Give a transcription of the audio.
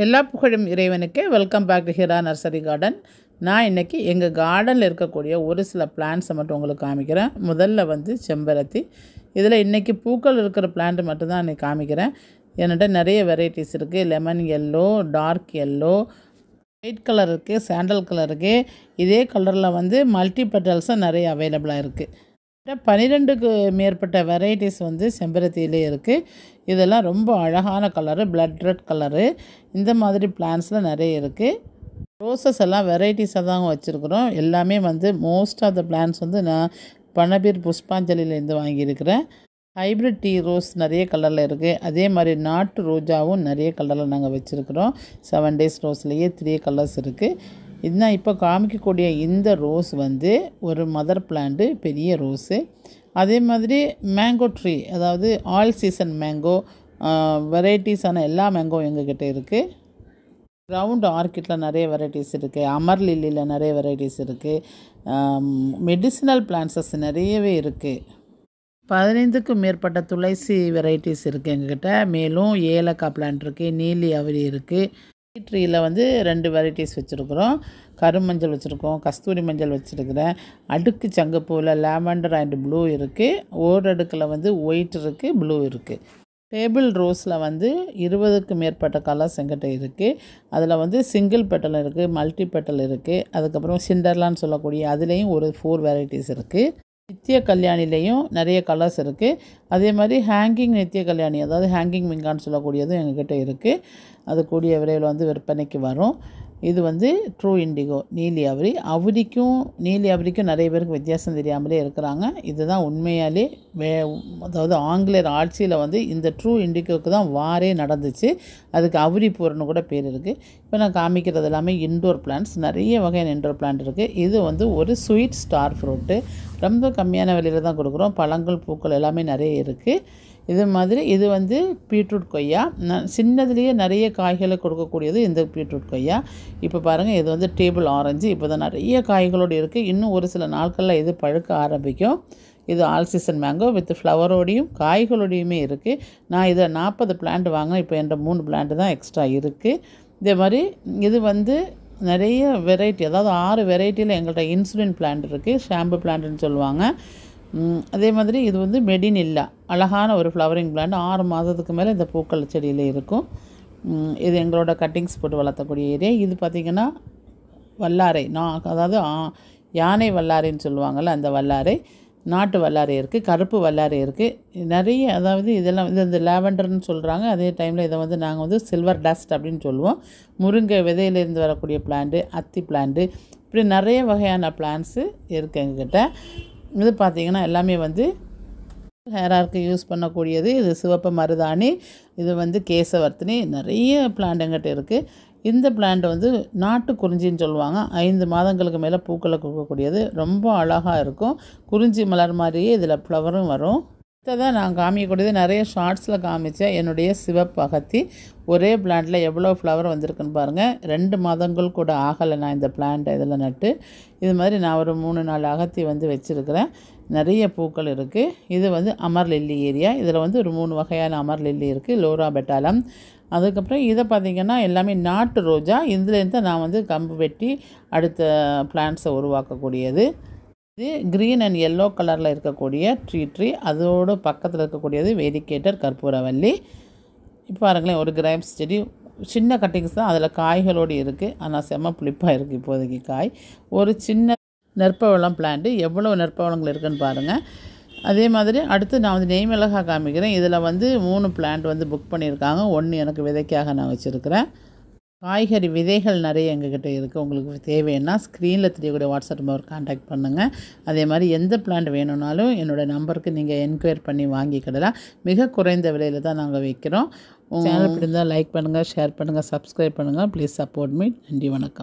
எல்லா புகழும் இறைவனுக்கு. Welcome back to Hira nursery garden. நான் இன்றைக்கி எங்கள் கார்டனில் இருக்கக்கூடிய ஒரு சில பிளான்ட்ஸை மட்டும் உங்களுக்கு காமிக்கிறேன். முதல்ல வந்து செம்பருத்தி. இதில் இன்றைக்கி பூக்கள் இருக்கிற பிளான்ட் மட்டும்தான் இன்றைக்கி காமிக்கிறேன். என்கிட்ட நிறைய வெரைட்டிஸ் இருக்குது. Lemon yellow, dark yellow, white colour இருக்குது, சாண்டல் கலர் இருக்குது. இதே கலரில் வந்து மல்டி பெட்டல்ஸும் நிறைய அவைலபிளாக இருக்குது. 12க்கு மேற்பட்ட வெரைட்டிஸ் வந்து செம்பருத்தியிலே இருக்குது. இதெல்லாம் ரொம்ப அழகான கலரு, பிளட் ரெட் கலரு. இந்த மாதிரி பிளான்ட்ஸில் நிறைய இருக்குது. ரோசஸ் எல்லாம் வெரைட்டிஸாக தான் வச்சுருக்குறோம். எல்லாமே வந்து மோஸ்ட் ஆஃப் த பிளான்ட்ஸ் வந்து நான் பணபீர் புஷ்பாஞ்சலிலேருந்து வாங்கியிருக்கிறேன். ஹைப்ரிட் டீ ரோஸ் நிறைய கலரில் இருக்குது. அதே மாதிரி நாட்டு ரோஜாவும் நிறைய கலரில் நாங்கள் வச்சுருக்குறோம். 7 days ரோஸ்லேயே 3 கலர்ஸ் இருக்குது. இதுதான் இப்போ காமிக்கக்கூடிய இந்த ரோஸ் வந்து ஒரு மதர் பிளான்ட்டு, பெரிய ரோஸு. அதே மாதிரி மேங்கோ ட்ரீ, அதாவது ஆல் சீசன் மேங்கோ, வெரைட்டிஸான எல்லா மேங்கோ எங்ககிட்ட இருக்குது. ரவுண்ட் ஆர்க்கிட்டில் நிறைய வெரைட்டிஸ் இருக்குது. அமர் லில்லியில் நிறைய வெரைட்டிஸ் இருக்குது. மெடிசினல் பிளான்ட்ஸஸ் நிறையவே இருக்குது. 15க்கும் மேற்பட்ட துளசி வெரைட்டிஸ் இருக்குது எங்ககிட்ட. மேலும் ஏலக்காய் பிளான்ட் இருக்குது, நீலி அவரி இருக்குது. ட்ரீயில் வந்து 2 வெரைட்டிஸ் வச்சுருக்குறோம். கருமஞ்சள் வச்சுருக்கோம், கஸ்தூரி மஞ்சள் வச்சுருக்கிறேன். அடுக்கு சங்குப்பூவில் லாவெண்டர் அண்ட் ப்ளூ இருக்குது. ஓரடுக்கில் வந்து ஒயிட் இருக்குது, ப்ளூ இருக்குது. டேபிள் ரோஸில் வந்து 20க்கும் மேற்பட்ட கலர்ஸ் எங்கிட்ட இருக்குது. அதில் வந்து சிங்கிள் பெட்டல் இருக்குது, மல்டி பெட்டல் இருக்குது. அதுக்கப்புறம் சிண்டர்லான்னு சொல்லக்கூடிய அதுலேயும் ஒரு 4 வெரைட்டிஸ் இருக்குது. நித்திய கல்யாணிலேயும் நிறைய கலர்ஸ் இருக்குது. அதே மாதிரி ஹேங்கிங் நித்திய கல்யாணி, அதாவது ஹேங்கிங் மிங்கான்னு சொல்லக்கூடியதும் எங்ககிட்ட இருக்குது. அது கூடிய விரைவில் வந்து விற்பனைக்கு வரும். இது வந்து ட்ரூ இண்டிகோ நீலி அவரி. அவரிக்கும் நீலி அவரிக்கும் நிறைய பேருக்கு வித்தியாசம் தெரியாமலே இருக்கிறாங்க. இதுதான் உண்மையாலே அதாவது ஆங்கிலேயர் ஆட்சியில் வந்து இந்த ட்ரூ இண்டிகோவுக்கு தான் வாரே நடந்துச்சு. அதுக்கு அவரி பூரன்னு கூட பேர் இருக்குது. இப்போ நான் காமிக்கிறது எல்லாமே இன்டோர் பிளான்ட்ஸ். நிறைய வகையான இன்டோர் பிளான்ட் இருக்குது. இது வந்து ஒரு ஸ்வீட் ஸ்டார் ஃப்ரூட்டு. ரொம்ப கம்மியான விலையில் தான் கொடுக்குறோம். பழங்கள், பூக்கள் எல்லாமே நிறைய இருக்குது. இது மாதிரி இது வந்து பீட்ரூட் கொய்யா. சின்னதுலேயே நிறைய காய்களை கொடுக்கக்கூடியது இந்த பீட்ரூட் கொய்யா. இப்போ பாருங்கள், இது வந்து டேபிள் ஆரஞ்சு. இப்போ தான் நிறைய காய்களோடு இருக்குது. இன்னும் ஒரு சில நாட்களில் இது பழுக்க ஆரம்பிக்கும். இது ஆல் சீசன் மேங்கோ வித் ஃப்ளவரோடையும் காய்களோடையுமே இருக்குது. நான் இதை 40 பிளான்ட் வாங்கினேன். இப்போ என்ற 3 பிளான்ட் தான் எக்ஸ்ட்ரா இருக்குது. இதே மாதிரி இது வந்து நிறைய வெரைட்டி, அதாவது 6 வெரைட்டியில் எங்கள்கிட்ட இன்சுலின் பிளான்ட் இருக்குது, ஷாம்பு பிளான்ட்னு சொல்லுவாங்க. அதே மாதிரி இது வந்து மெடினில்லா, அழகான ஒரு ஃப்ளவரிங் பிளான்ட். 6 மாதத்துக்கு மேலே இந்த பூக்கள் செடியில் இருக்கும். இது எங்களோட கட்டிங்ஸ் போட்டு வளர்த்தக்கூடிய ஏரியா. இது பார்த்திங்கன்னா வல்லாரை, அதாவது யானை வல்லாரைன்னு சொல்லுவாங்கள்ல, அந்த வல்லாரை. நாட்டு வல்லாரை இருக்குது, கருப்பு வல்லாரை இருக்குது, நிறைய. அதாவது இதெல்லாம் வந்து இந்த லாவெண்டர்னு சொல்கிறாங்க. அதே டைமில் இதை வந்து நாங்கள் வந்து சில்வர் டஸ்ட் அப்படின்னு சொல்லுவோம். முருங்கை விதையிலேருந்து வரக்கூடிய பிளான்ட்டு, அத்தி பிளான்ட்டு, இப்படி நிறைய வகையான பிளான்ட்ஸு இருக்குது எங்ககிட்ட. இது பார்த்திங்கன்னா எல்லாமே வந்து ஹேராருக்கு யூஸ் பண்ணக்கூடியது. இது சிவப்பு மருதாணி, இது வந்து கேசவர்த்தினி, நிறைய பிளான்ட் எங்கிட்ட இருக்குது. இந்த பிளான்ட் வந்து நாட்டு குறிஞ்சின்னு சொல்லுவாங்க. 5 மாதங்களுக்கு மேலே பூக்களை கொடுக்கக்கூடியது. ரொம்ப அழகாக இருக்கும். குறிஞ்சி மலர் மாதிரியே இதில் ஃப்ளவரும் வரும். இதை தான் நான் காமிக்கக்கூடியது. நிறைய ஷார்ட்ஸில் காமித்தேன் என்னுடைய சிவப்பு அகத்தி. ஒரே பிளான்ட்டில் எவ்வளோ ஃப்ளவர் வந்திருக்குன்னு பாருங்கள். 2 மாதங்கள் கூட ஆகலை நான் இந்த பிளான்ட்டை இதில் நட்டு. இது மாதிரி நான் ஒரு 3-4 அகத்தி வந்து வச்சுருக்கிறேன். நிறைய பூக்கள் இருக்குது. இது வந்து அமர் லில்லி ஏரியா. இதில் வந்து ஒரு 3 வகையான அமர் லில்லி இருக்குது, லோரா பெட்டாலம். அதுக்கப்புறம் இதை பார்த்திங்கன்னா எல்லாமே நாட்டு ரோஜா. இதுலேருந்து நான் வந்து கம்பு வெட்டி அடுத்த பிளான்ட்ஸை உருவாக்கக்கூடியது. இது க்ரீன் அண்ட் எல்லோ கலரில் இருக்கக்கூடிய ட்ரீ. அதோடு பக்கத்தில் இருக்கக்கூடியது வேரிகேட்டர் கற்பூரவல்லி. இப்போ பாருங்களேன், ஒரு கிரேப்ஸ் செடி, சின்ன கட்டிங்ஸ் தான், அதில் காய்களோடு இருக்குது. ஆனால் செம்ம புளிப்பாக இருக்குது இப்போதைக்கு காய். ஒரு சின்ன நெற்பவளம் பிளான்ட்டு, எவ்வளோ நெற்பவளங்கள் இருக்குதுன்னு பாருங்கள். அதே மாதிரி அடுத்து நான் வந்து நெய் மிளகாய் காமிக்கிறேன். இதில் வந்து 3 பிளான்ட் வந்து புக் பண்ணியிருக்காங்க. 1 எனக்கு விதைக்காக நான் வச்சுருக்கிறேன். காய்கறி விதைகள் நிறைய எங்ககிட்ட இருக்குது. உங்களுக்கு தேவைன்னா ஸ்க்ரீனில் தெரியக்கூடிய வாட்ஸ்அப் நம்பர் கான்டாக்ட் பண்ணுங்கள். அதே மாதிரி எந்த பிளான்ட் வேணும்னாலும் என்னோடய நம்பருக்கு நீங்கள் என்கொயர் பண்ணி வாங்கிக்கிடலாம். மிக குறைந்த விலையில் தான் நாங்கள் வைக்கிறோம். சேனல் பிடிந்தால் லைக் பண்ணுங்கள், ஷேர் பண்ணுங்கள், சப்ஸ்கிரைப் பண்ணுங்கள். Please support me. நன்றி, வணக்கம்.